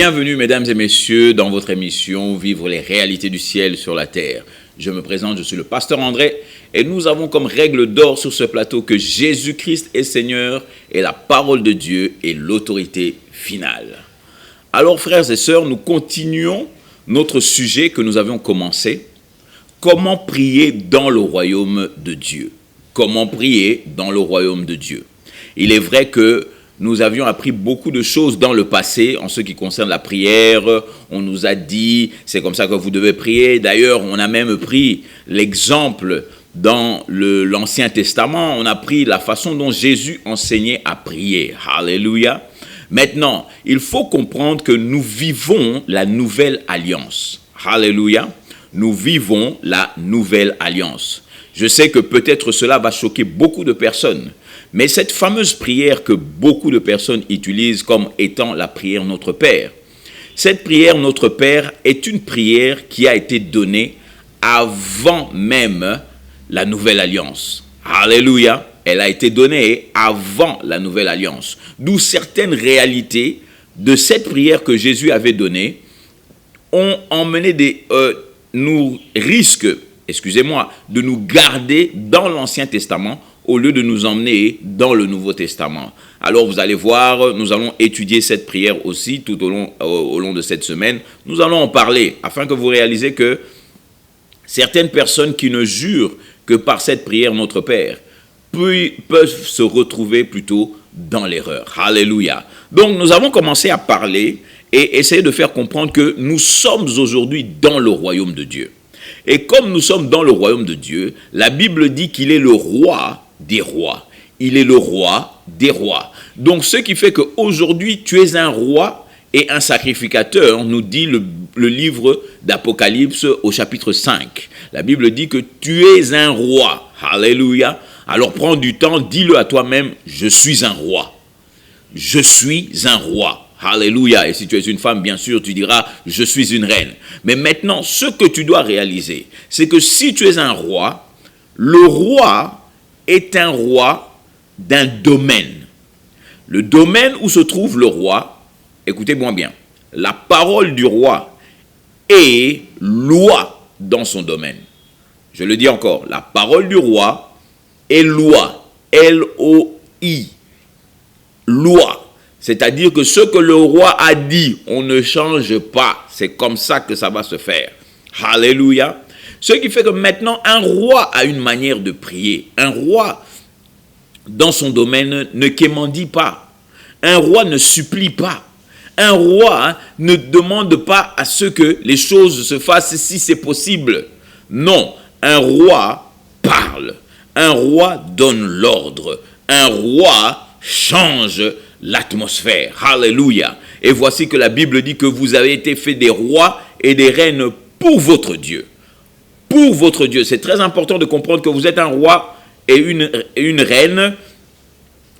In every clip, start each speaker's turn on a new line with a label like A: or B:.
A: Bienvenue mesdames et messieurs dans votre émission Vivre les réalités du ciel sur la terre. Je me présente, je suis le pasteur André et nous avons comme règle d'or sur ce plateau que Jésus-Christ est Seigneur et la parole de Dieu est l'autorité finale. Alors frères et sœurs, nous continuons notre sujet que nous avions commencé. Comment prier dans le royaume de Dieu? Comment prier dans le royaume de Dieu? Il est vrai que nous avions appris beaucoup de choses dans le passé en ce qui concerne la prière. On nous a dit, c'est comme ça que vous devez prier. D'ailleurs, on a même pris l'exemple dans l'Ancien Testament. On a pris la façon dont Jésus enseignait à prier. Alléluia. Maintenant, il faut comprendre que nous vivons la nouvelle alliance. Alléluia. Nous vivons la nouvelle alliance. Je sais que peut-être cela va choquer beaucoup de personnes. Mais cette fameuse prière que beaucoup de personnes utilisent comme étant la prière Notre Père, cette prière Notre Père est une prière qui a été donnée avant même la Nouvelle Alliance. Alléluia, elle a été donnée avant la Nouvelle Alliance. D'où certaines réalités de cette prière que Jésus avait donnée ont emmené nous risquent, de nous garder dans l'Ancien Testament au lieu de nous emmener dans le Nouveau Testament. Alors vous allez voir, nous allons étudier cette prière aussi tout au long de cette semaine. Nous allons en parler afin que vous réalisez que certaines personnes qui ne jurent que par cette prière Notre Père peuvent se retrouver plutôt dans l'erreur. Alléluia. Donc nous avons commencé à parler et essayer de faire comprendre que nous sommes aujourd'hui dans le royaume de Dieu. Et comme nous sommes dans le royaume de Dieu, la Bible dit qu'il est le roi des rois. Il est le roi des rois. Donc, ce qui fait qu'aujourd'hui, tu es un roi et un sacrificateur, nous dit le livre d'Apocalypse au chapitre 5. La Bible dit que tu es un roi. Alléluia. Alors, prends du temps, dis-le à toi-même, je suis un roi. Je suis un roi. Alléluia. Et si tu es une femme, bien sûr, tu diras, je suis une reine. Mais maintenant, ce que tu dois réaliser, c'est que si tu es un roi, le roi est un roi d'un domaine. Le domaine où se trouve le roi, écoutez-moi bien, la parole du roi est loi dans son domaine. Je le dis encore, la parole du roi est loi, L-O-I, loi. C'est-à-dire que ce que le roi a dit, on ne change pas. C'est comme ça que ça va se faire. Alléluia. Ce qui fait que maintenant, un roi a une manière de prier. Un roi, dans son domaine, ne quémandit pas. Un roi ne supplie pas. Un roi ne demande pas à ce que les choses se fassent si c'est possible. Non, un roi parle. Un roi donne l'ordre. Un roi change l'atmosphère. Alléluia. Et voici que la Bible dit que vous avez été faits des rois et des reines pour votre Dieu. Pour votre Dieu. C'est très important de comprendre que vous êtes un roi et une reine,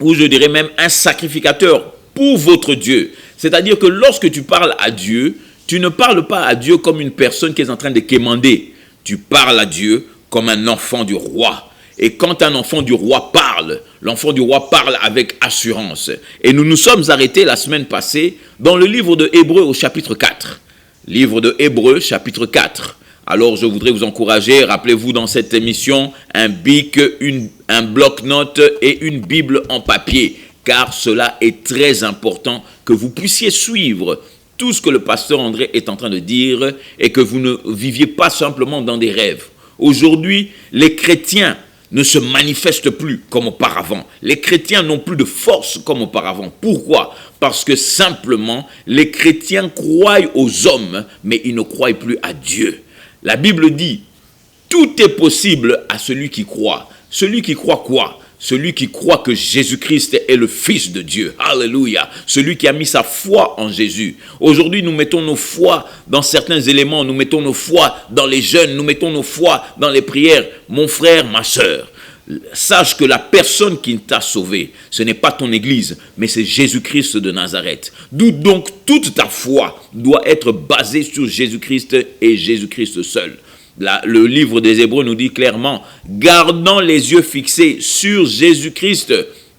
A: ou je dirais même un sacrificateur pour votre Dieu. C'est-à-dire que lorsque tu parles à Dieu, tu ne parles pas à Dieu comme une personne qui est en train de quémander. Tu parles à Dieu comme un enfant du roi. Et quand un enfant du roi parle, l'enfant du roi parle avec assurance. Et nous nous sommes arrêtés la semaine passée dans le livre de Hébreux au chapitre 4. Livre de Hébreux, chapitre 4. Alors je voudrais vous encourager, rappelez-vous dans cette émission, un bic, un bloc-notes et une Bible en papier. Car cela est très important que vous puissiez suivre tout ce que le pasteur André est en train de dire et que vous ne viviez pas simplement dans des rêves. Aujourd'hui, les chrétiens ne se manifestent plus comme auparavant. Les chrétiens n'ont plus de force comme auparavant. Pourquoi? Parce que simplement, les chrétiens croient aux hommes, mais ils ne croient plus à Dieu. La Bible dit, tout est possible à celui qui croit. Celui qui croit quoi? Celui qui croit que Jésus-Christ est le Fils de Dieu. Alléluia. Celui qui a mis sa foi en Jésus. Aujourd'hui, nous mettons nos foi dans certains éléments. Nous mettons nos foi dans les jeûnes. Nous mettons nos foi dans les prières. Mon frère, ma sœur, sache que la personne qui t'a sauvé, ce n'est pas ton église, mais c'est Jésus-Christ de Nazareth. D'où donc toute ta foi doit être basée sur Jésus-Christ et Jésus-Christ seul. Le livre des Hébreux nous dit clairement, gardant les yeux fixés sur Jésus-Christ,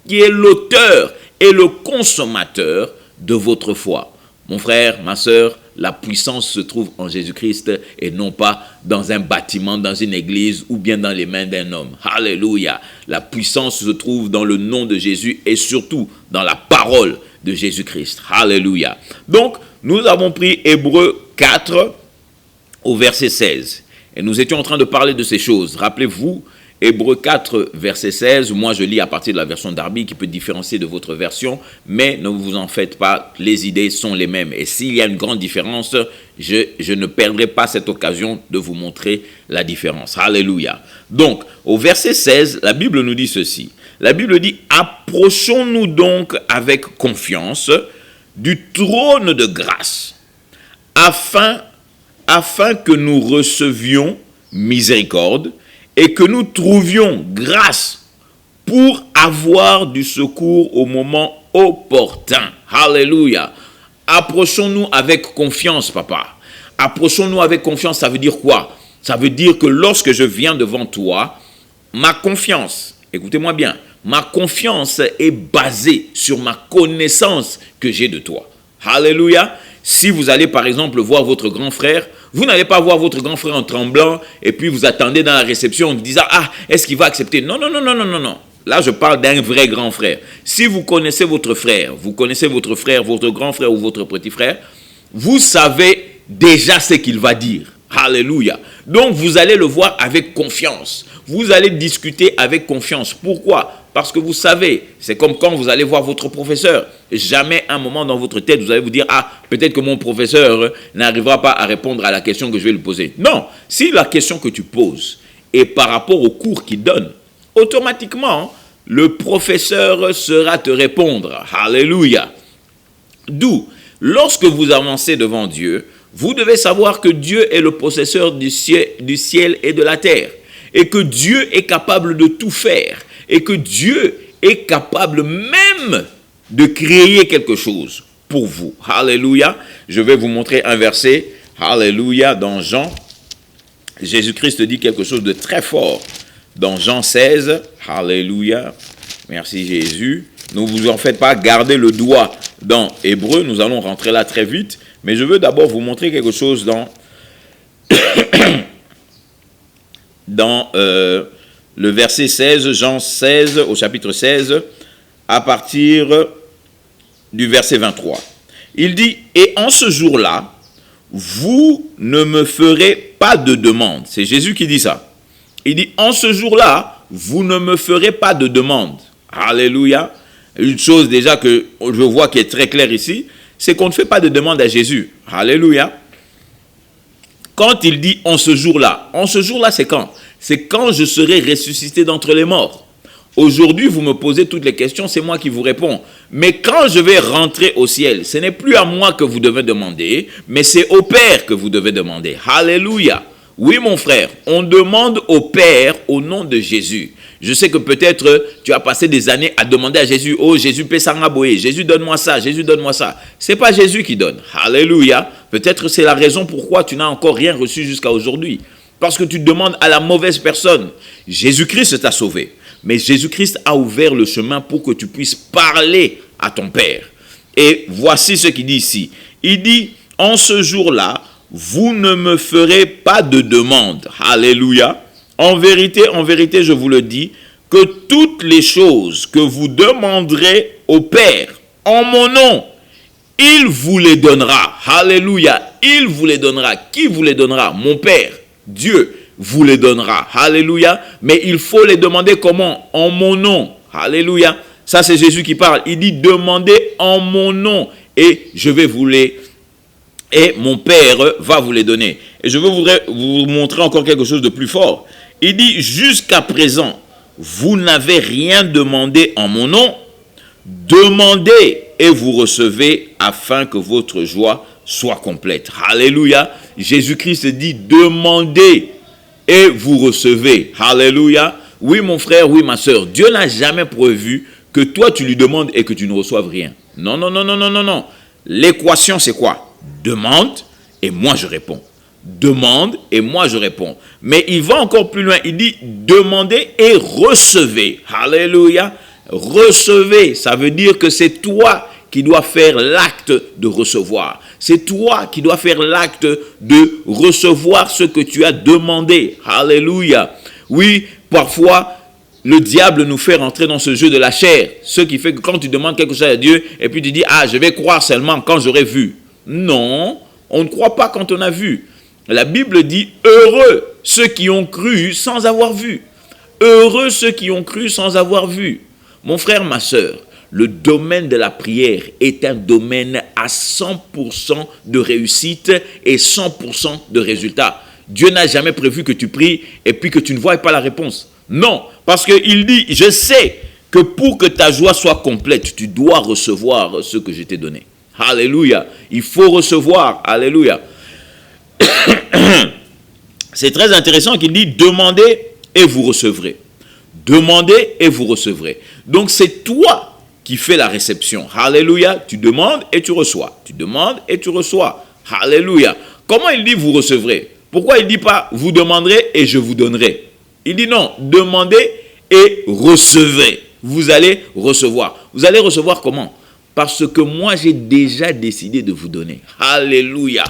A: qui est l'auteur et le consommateur de votre foi. Mon frère, ma sœur, la puissance se trouve en Jésus-Christ et non pas dans un bâtiment, dans une église ou bien dans les mains d'un homme. Alléluia. La puissance se trouve dans le nom de Jésus et surtout dans la parole de Jésus-Christ. Alléluia. Donc, nous avons pris Hébreux 4 au verset 16 et nous étions en train de parler de ces choses. Rappelez-vous, Hébreux 4, verset 16, moi je lis à partir de la version Darby qui peut différencier de votre version, mais ne vous en faites pas, les idées sont les mêmes. Et s'il y a une grande différence, je ne perdrai pas cette occasion de vous montrer la différence. Alléluia. Donc, au verset 16, la Bible nous dit ceci. La Bible dit, approchons-nous donc avec confiance du trône de grâce, afin que nous recevions miséricorde, et que nous trouvions grâce pour avoir du secours au moment opportun. Alléluia. Approchons-nous avec confiance, papa. Approchons-nous avec confiance, ça veut dire quoi? Ça veut dire que lorsque je viens devant toi, ma confiance, écoutez-moi bien, ma confiance est basée sur ma connaissance que j'ai de toi. Alléluia. Si vous allez par exemple voir votre grand frère, vous n'allez pas voir votre grand frère en tremblant et puis vous attendez dans la réception en vous disant « Ah, est-ce qu'il va accepter ?» Non. Là, je parle d'un vrai grand frère. Si vous connaissez votre frère, votre grand frère ou votre petit frère, vous savez déjà ce qu'il va dire. Alléluia. Donc, vous allez le voir avec confiance. Vous allez discuter avec confiance. Pourquoi? Parce que vous savez, c'est comme quand vous allez voir votre professeur. Jamais un moment dans votre tête, vous allez vous dire « Ah, peut-être que mon professeur n'arrivera pas à répondre à la question que je vais lui poser. » Non, si la question que tu poses est par rapport au cours qu'il donne, automatiquement, le professeur saura te répondre. Alléluia. D'où, lorsque vous avancez devant Dieu, vous devez savoir que Dieu est le possesseur du ciel et de la terre. Et que Dieu est capable de tout faire. Et que Dieu est capable même de créer quelque chose pour vous. Alléluia. Je vais vous montrer un verset. Alléluia. Dans Jean, Jésus-Christ dit quelque chose de très fort. Dans Jean 16. Alléluia. Merci Jésus. Ne vous en faites pas, gardez le doigt dans Hébreu. Nous allons rentrer là très vite. Mais je veux d'abord vous montrer quelque chose dans... le verset 16, Jean 16, au chapitre 16, à partir du verset 23. Il dit, « Et en ce jour-là, vous ne me ferez pas de demande. » C'est Jésus qui dit ça. Il dit, « En ce jour-là, vous ne me ferez pas de demande. » Alléluia. Une chose déjà que je vois qui est très claire ici, c'est qu'on ne fait pas de demande à Jésus. Alléluia. Quand il dit « en ce jour-là », c'est quand? C'est quand je serai ressuscité d'entre les morts. Aujourd'hui, vous me posez toutes les questions, c'est moi qui vous réponds. Mais quand je vais rentrer au ciel, ce n'est plus à moi que vous devez demander, mais c'est au Père que vous devez demander. Alléluia. Oui, mon frère, on demande au Père au nom de Jésus. Je sais que peut-être tu as passé des années à demander à Jésus, « Oh, Jésus, Pessaraboé, Jésus, donne-moi ça, Jésus, donne-moi ça. » Ce n'est pas Jésus qui donne. Alléluia. Peut-être c'est la raison pourquoi tu n'as encore rien reçu jusqu'à aujourd'hui. Parce que tu demandes à la mauvaise personne. Jésus-Christ t'a sauvé. Mais Jésus-Christ a ouvert le chemin pour que tu puisses parler à ton Père. Et voici ce qu'il dit ici. Il dit, « En ce jour-là, vous ne me ferez pas de demande. » Alléluia. En vérité, je vous le dis, que toutes les choses que vous demanderez au Père en mon nom, il vous les donnera. Alléluia. Il vous les donnera. Qui vous les donnera? Mon Père. Dieu vous les donnera. Alléluia. Mais il faut les demander comment? En mon nom. Alléluia. Ça, c'est Jésus qui parle. Il dit, demandez en mon nom et je vais vous les... Et mon Père va vous les donner. Et je voudrais vous montrer encore quelque chose de plus fort. Il dit, jusqu'à présent, vous n'avez rien demandé en mon nom. Demandez et vous recevez afin que votre joie soit complète. Alléluia. Jésus-Christ dit, demandez et vous recevez. Alléluia. Oui, mon frère, oui, ma soeur. Dieu n'a jamais prévu que toi, tu lui demandes et que tu ne reçoives rien. Non. L'équation, c'est quoi? Demande et moi, je réponds. Demande et moi, je réponds. Mais il va encore plus loin. Il dit, demandez et recevez. Alléluia. Recevez, ça veut dire que c'est toi qui dois faire l'acte de recevoir. C'est toi qui dois faire l'acte de recevoir ce que tu as demandé. Alléluia. Oui, parfois, le diable nous fait rentrer dans ce jeu de la chair. Ce qui fait que quand tu demandes quelque chose à Dieu, et puis tu dis, ah, je vais croire seulement quand j'aurai vu. Non, on ne croit pas quand on a vu. La Bible dit, heureux ceux qui ont cru sans avoir vu. Heureux ceux qui ont cru sans avoir vu. Mon frère, ma sœur, le domaine de la prière est un domaine à 100% de réussite et 100% de résultat. Dieu n'a jamais prévu que tu pries et puis que tu ne vois pas la réponse. Non, parce qu'il dit, je sais que pour que ta joie soit complète, tu dois recevoir ce que je t'ai donné. Alléluia. Il faut recevoir. Alléluia. C'est très intéressant qu'il dit, demandez et vous recevrez. Demandez et vous recevrez. Donc c'est toi qui fais la réception. Alléluia. Tu demandes et tu reçois. Tu demandes et tu reçois. Alléluia. Comment il dit vous recevrez? Pourquoi il ne dit pas vous demanderez et je vous donnerai? Il dit non, demandez et recevez. Vous allez recevoir. Vous allez recevoir comment? Parce que moi j'ai déjà décidé de vous donner. Alléluia.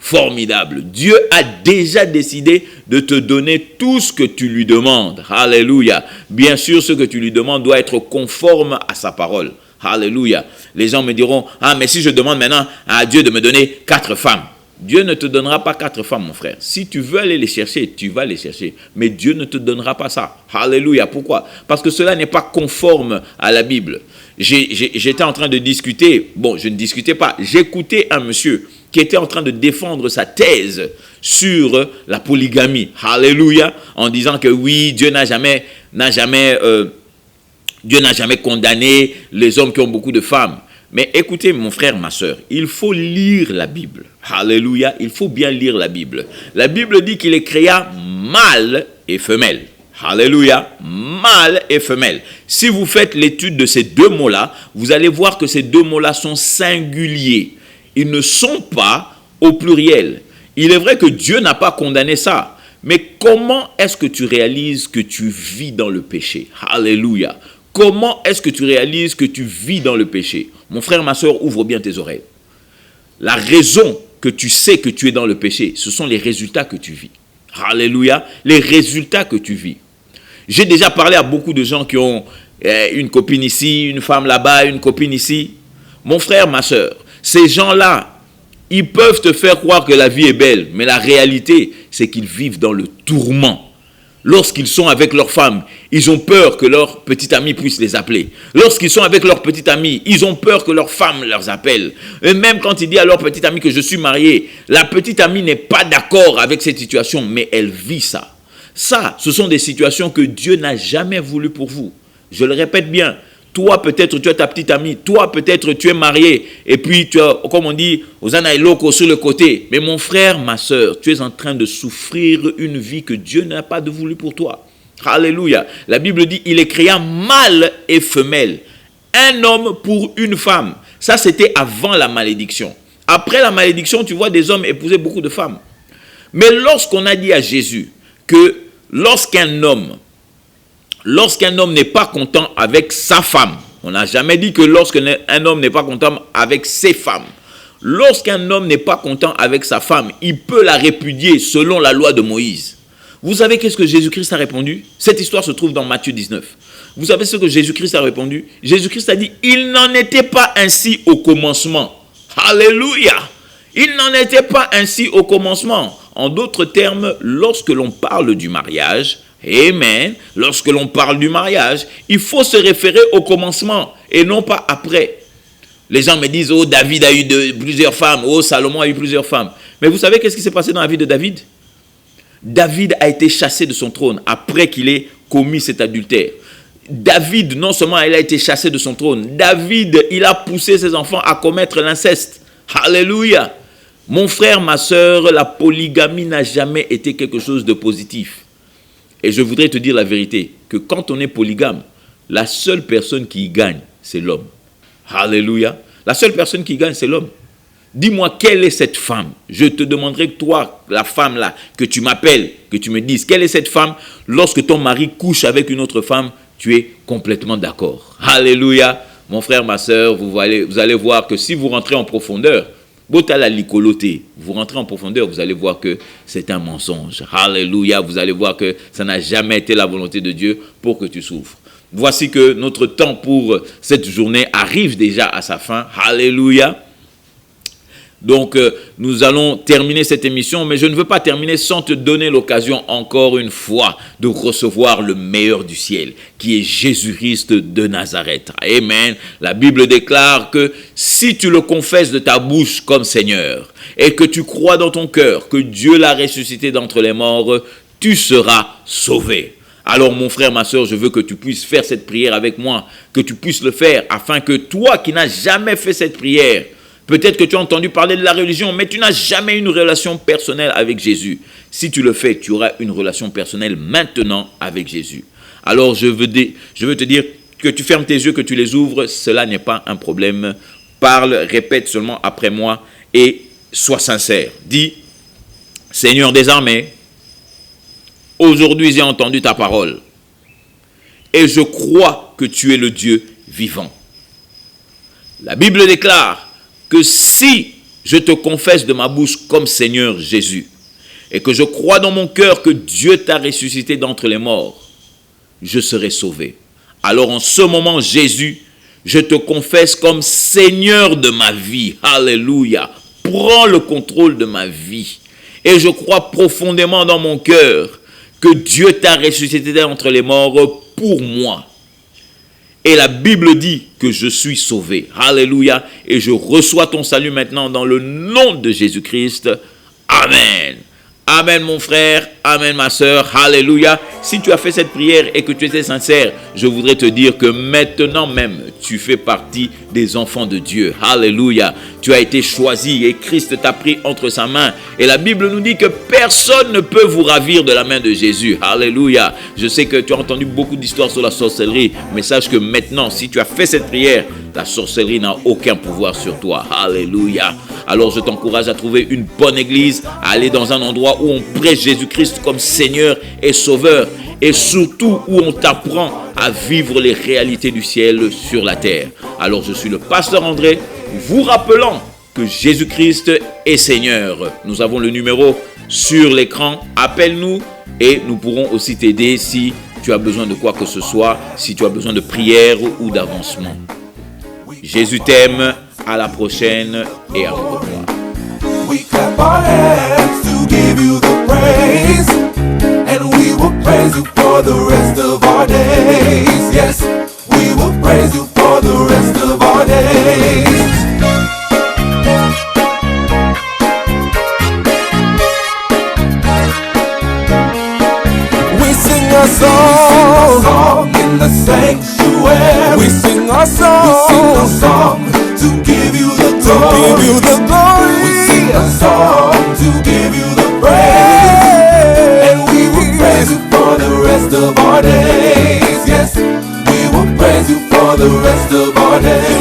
A: Formidable. Dieu a déjà décidé de te donner tout ce que tu lui demandes. Alléluia. Bien sûr, ce que tu lui demandes doit être conforme à sa parole. Alléluia. Les gens me diront, ah, mais si je demande maintenant à Dieu de me donner 4 femmes. Dieu ne te donnera pas 4 femmes, mon frère. Si tu veux aller les chercher, tu vas les chercher. Mais Dieu ne te donnera pas ça. Alléluia. Pourquoi? Parce que cela n'est pas conforme à la Bible. J'étais en train de discuter. Bon, je ne discutais pas. J'écoutais un monsieur qui était en train de défendre sa thèse sur la polygamie. Alléluia. En disant que oui, Dieu n'a jamais condamné les hommes qui ont beaucoup de femmes. Mais écoutez, mon frère, ma sœur, il faut lire la Bible. Alléluia, il faut bien lire la Bible. La Bible dit qu'il les créa mâle et femelle. Alléluia, mâle et femelle. Si vous faites l'étude de ces deux mots-là, vous allez voir que ces deux mots-là sont singuliers. Ils ne sont pas au pluriel. Il est vrai que Dieu n'a pas condamné ça. Mais comment est-ce que tu réalises que tu vis dans le péché? Alléluia. Comment est-ce que tu réalises que tu vis dans le péché? Mon frère, ma soeur, ouvre bien tes oreilles. La raison que tu sais que tu es dans le péché, ce sont les résultats que tu vis. Alléluia. Les résultats que tu vis. J'ai déjà parlé à beaucoup de gens qui ont une copine ici, une femme là-bas, une copine ici. Mon frère, ma soeur, ces gens-là, ils peuvent te faire croire que la vie est belle, mais la réalité, c'est qu'ils vivent dans le tourment. Lorsqu'ils sont avec leur femme, ils ont peur que leur petite amie puisse les appeler. Lorsqu'ils sont avec leur petite amie, ils ont peur que leur femme leur appelle. Et même quand ils disent à leur petite amie que je suis marié, la petite amie n'est pas d'accord avec cette situation, mais elle vit ça. Ça, ce sont des situations que Dieu n'a jamais voulu pour vous. Je le répète bien. Toi, peut-être, tu as ta petite amie. Toi, peut-être, tu es marié. Et puis, tu as, comme on dit, Osana et Loko sur le côté. Mais mon frère, ma soeur, tu es en train de souffrir une vie que Dieu n'a pas voulu pour toi. Alléluia. La Bible dit, il est créa mâle et femelle. Un homme pour une femme. Ça, c'était avant la malédiction. Après la malédiction, tu vois des hommes épouser beaucoup de femmes. Mais lorsqu'on a dit à Jésus que lorsqu'un homme n'est pas content avec sa femme, on n'a jamais dit que lorsqu'un homme n'est pas content avec ses femmes. Lorsqu'un homme n'est pas content avec sa femme, il peut la répudier selon la loi de Moïse. Vous savez qu'est-ce que Jésus-Christ a répondu? Cette histoire se trouve dans Matthieu 19. Vous savez ce que Jésus-Christ a répondu? Jésus-Christ a dit, il n'en était pas ainsi au commencement. Alléluia! Il n'en était pas ainsi au commencement. En d'autres termes, lorsque l'on parle du mariage, amen, lorsque l'on parle du mariage, il faut se référer au commencement et non pas après. Les gens me disent, oh, David a eu plusieurs femmes, oh, Salomon a eu plusieurs femmes. Mais vous savez qu'est-ce qui s'est passé dans la vie de David? David a été chassé de son trône après qu'il ait commis cet adultère. David, non seulement il a été chassé de son trône, David, il a poussé ses enfants à commettre l'inceste. Alléluia. Mon frère, ma soeur, la polygamie n'a jamais été quelque chose de positif. Et je voudrais te dire la vérité, que quand on est polygame, la seule personne qui y gagne, c'est l'homme. Alléluia. La seule personne qui gagne, c'est l'homme. Dis-moi, quelle est cette femme? Je te demanderai, toi, la femme là, que tu m'appelles, que tu me dises, quelle est cette femme? Lorsque ton mari couche avec une autre femme, tu es complètement d'accord. Alléluia. Mon frère, ma soeur, vous allez voir que si vous rentrez en profondeur, vous rentrez en profondeur, vous allez voir que c'est un mensonge. Alléluia, vous allez voir que ça n'a jamais été la volonté de Dieu pour que tu souffres. Voici que notre temps pour cette journée arrive déjà à sa fin. Alléluia. Donc, nous allons terminer cette émission, mais je ne veux pas terminer sans te donner l'occasion encore une fois de recevoir le meilleur du ciel, qui est Jésus-Christ de Nazareth. Amen. La Bible déclare que si tu le confesses de ta bouche comme Seigneur et que tu crois dans ton cœur que Dieu l'a ressuscité d'entre les morts, tu seras sauvé. Alors mon frère, ma soeur, je veux que tu puisses faire cette prière avec moi, que tu puisses le faire afin que toi qui n'as jamais fait cette prière, peut-être que tu as entendu parler de la religion, mais tu n'as jamais eu une relation personnelle avec Jésus. Si tu le fais, tu auras une relation personnelle maintenant avec Jésus. Alors, je veux te dire que tu fermes tes yeux, que tu les ouvres, cela n'est pas un problème. Parle, répète seulement après moi et sois sincère. Dis, Seigneur des armées, aujourd'hui j'ai entendu ta parole et je crois que tu es le Dieu vivant. La Bible déclare que si je te confesse de ma bouche comme Seigneur Jésus et que je crois dans mon cœur que Dieu t'a ressuscité d'entre les morts, je serai sauvé. Alors en ce moment, Jésus, je te confesse comme Seigneur de ma vie. Alléluia. Prends le contrôle de ma vie. Et je crois profondément dans mon cœur que Dieu t'a ressuscité d'entre les morts pour moi. Et la Bible dit que je suis sauvé. Alléluia. Et je reçois ton salut maintenant dans le nom de Jésus-Christ. Amen. Amen mon frère. Amen ma soeur. Alléluia. Si tu as fait cette prière et que tu étais sincère, je voudrais te dire que maintenant même, tu fais partie des enfants de Dieu. Alléluia. Tu as été choisi et Christ t'a pris entre sa main. Et la Bible nous dit que personne ne peut vous ravir de la main de Jésus. Alléluia. Je sais que tu as entendu beaucoup d'histoires sur la sorcellerie, mais sache que maintenant, si tu as fait cette prière, la sorcellerie n'a aucun pouvoir sur toi. Alléluia. Alors je t'encourage à trouver une bonne église, à aller dans un endroit où on prêche Jésus-Christ comme Seigneur et Sauveur, et surtout où on t'apprend à vivre les réalités du ciel sur la terre. Alors je suis le pasteur André, vous rappelant que Jésus-Christ est Seigneur. Nous avons le numéro sur l'écran, appelle-nous et nous pourrons aussi t'aider si tu as besoin de quoi que ce soit, si tu as besoin de prière ou d'avancement. Jésus t'aime, à la prochaine et à revoir.
B: We clap our hands to give you the praise, and we will praise you for the rest of our days. Yes, we will praise you for the rest of our days. We sing a song in the sanctuary. We sing a song to give you the glory. We sing a song to give you the praise, and we will praise you for the rest of our days. Yes, we will praise you for the rest of our days.